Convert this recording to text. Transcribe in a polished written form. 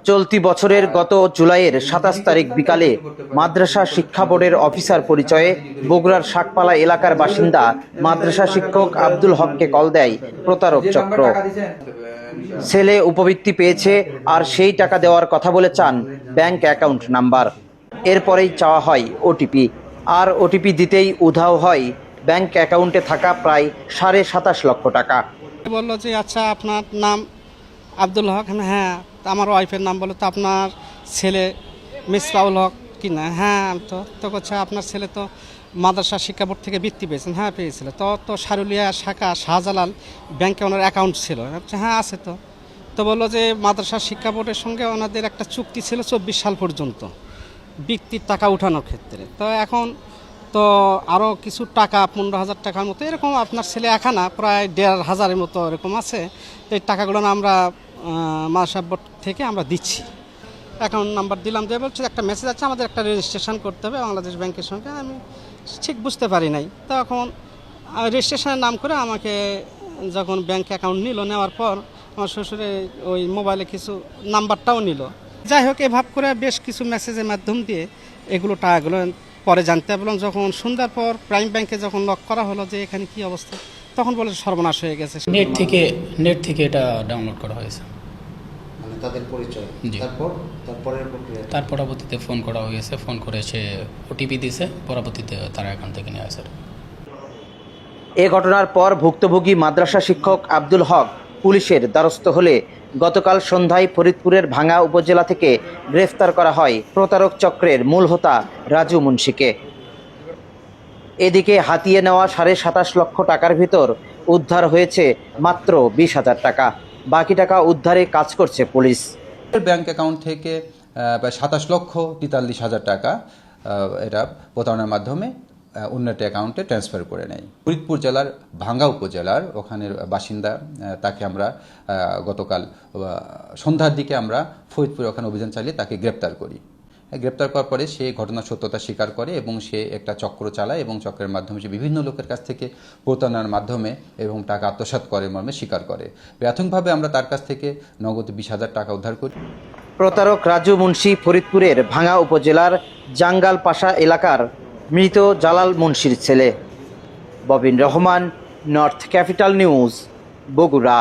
চলতি বছরের গত জুলাইয়ের ২৭ তারিখ বিকালে মাদ্রাসা শিক্ষা বোর্ডের অফিসার পরিচয়ে বগুড়ার শাকপালা এলাকার বাসিন্দা মাদ্রাসা শিক্ষক আব্দুল হককে কল দেয় প্রতারক চক্র। ছেলে উপবৃত্তি পেয়েছে আর সেই টাকা দেওয়ার কথা বলে চান ব্যাংক অ্যাকাউন্ট নাম্বার। এরপরেই চাওয়া হয় ওটিপি, আর ওটিপি দিতেই উধাও হয় ব্যাংক অ্যাকাউন্টে থাকা প্রায় ২৭.৫ লক্ষ টাকা। বললো যে আচ্ছা আপনার নাম আব্দুল হক, হ্যাঁ। আমার ওয়াইফের নাম বলো, তো আপনার ছেলে মিসবাউল হক কি না? হ্যাঁ। তো করছে আপনার ছেলে তো মাদ্রাসা শিক্ষা বোর্ড থেকে বৃত্তি পেয়েছেন। হ্যাঁ পেয়েছিল। তো সারুলিয়া শাখা শাহজালাল ব্যাংকে ওনার অ্যাকাউন্ট ছিল। আচ্ছা হ্যাঁ আছে। তো বললো যে মাদ্রাসা শিক্ষা বোর্ডের সঙ্গে ওনাদের একটা চুক্তি ছিল ২৪ সাল পর্যন্ত বৃত্তির টাকা উঠানোর ক্ষেত্রে। তো এখন তো আরও কিছু টাকা ১৫,০০০ টাকার মতো এরকম আপনার ছেলে এখানা প্রায় ১,৫০০ মতো এরকম আছে। তো এই টাকাগুলো না আমরা মাদ্রাসা বোর্ড থেকে আমরা দিচ্ছি। অ্যাকাউন্ট নাম্বার দিলাম, দিয়ে বলছে একটা মেসেজ আছে আমাদের একটা রেজিস্ট্রেশন করতে হবে বাংলাদেশ ব্যাংকের সঙ্গে। আমি ঠিক বুঝতে পারি নাই। তখন রেজিস্ট্রেশনের নাম করে আমাকে যখন ব্যাংক অ্যাকাউন্ট নিল, নেওয়ার পর আমার শ্বশুরে ওই মোবাইলে কিছু নাম্বারটাও নিল। যাই হোক, এভাবে করে বেশ কিছু মেসেজের মাধ্যম দিয়ে এগুলো টাকাগুলো পরে জানতে পারলাম। যখন সন্ধ্যার পর প্রাইম ব্যাংকে যখন লক করা হলো যে এখানে কি অবস্থা, তখন বলে সর্বনাশ হয়ে গেছে। নেট থেকে এটা ডাউনলোড করা হয়েছে, মানে তাদের পরিচয়। জি। তারপরের প্রক্রিয়া তার পরবর্তীতে ফোন করা হয়েছে, ফোন করে সে ওটিপি দিয়েছে, পরবর্তীতে তার অ্যাকাউন্ট থেকে নেওয়া হয়েছে। এ ঘটনার পর ভুক্তভোগী মাদ্রাসা শিক্ষক আব্দুল হক পুলিশের দ্বারস্থ হলে গতকাল সন্ধ্যায় ফরিদপুরের ভাঙ্গা উপজেলা থেকে গ্রেফতার করা হয় প্রতারক চক্রের মূল হোতা রাজু মুন্সিকে। এদিকে হাতিয়ে নেওয়া ২৭.৫ লক্ষ টাকার ভিতর উদ্ধার হয়েছে মাত্র ২০,০০০ টাকা। বাকি টাকা উদ্ধারে কাজ করছে পুলিশ। ব্যাংক অ্যাকাউন্ট থেকে প্রায় ২৭,৪৩,০০০ টাকা এটা প্রতারণার মাধ্যমে অন্য একটা অ্যাকাউন্টে ট্রান্সফার করে নেয়। ফরিদপুর জেলার ভাঙ্গা উপজেলার ওখানের বাসিন্দা, তাকে আমরা গতকাল সন্ধ্যার দিকে আমরা ফরিদপুর ওখানে অভিযান চালিয়ে তাকে গ্রেপ্তার করি। গ্রেপ্তার করার পরে সে ঘটনার সত্যতা স্বীকার করে এবং সে একটা চক্র চালায় এবং চক্রের মাধ্যমে সে বিভিন্ন লোকের কাছ থেকে প্রতারণার মাধ্যমে এবং টাকা আত্মসাৎ করে মর্মে স্বীকার করে। প্রাথমিকভাবে আমরা তার কাছ থেকে নগদ ২০,০০০ টাকা উদ্ধার করি। প্রতারক রাজু মুন্সি ফরিদপুরের ভাঙ্গা উপজেলার জাঙ্গাল পাশা এলাকার মৃত জালাল মুন্সির ছেলে। Bobbin Rahman, north capital news, Bogura.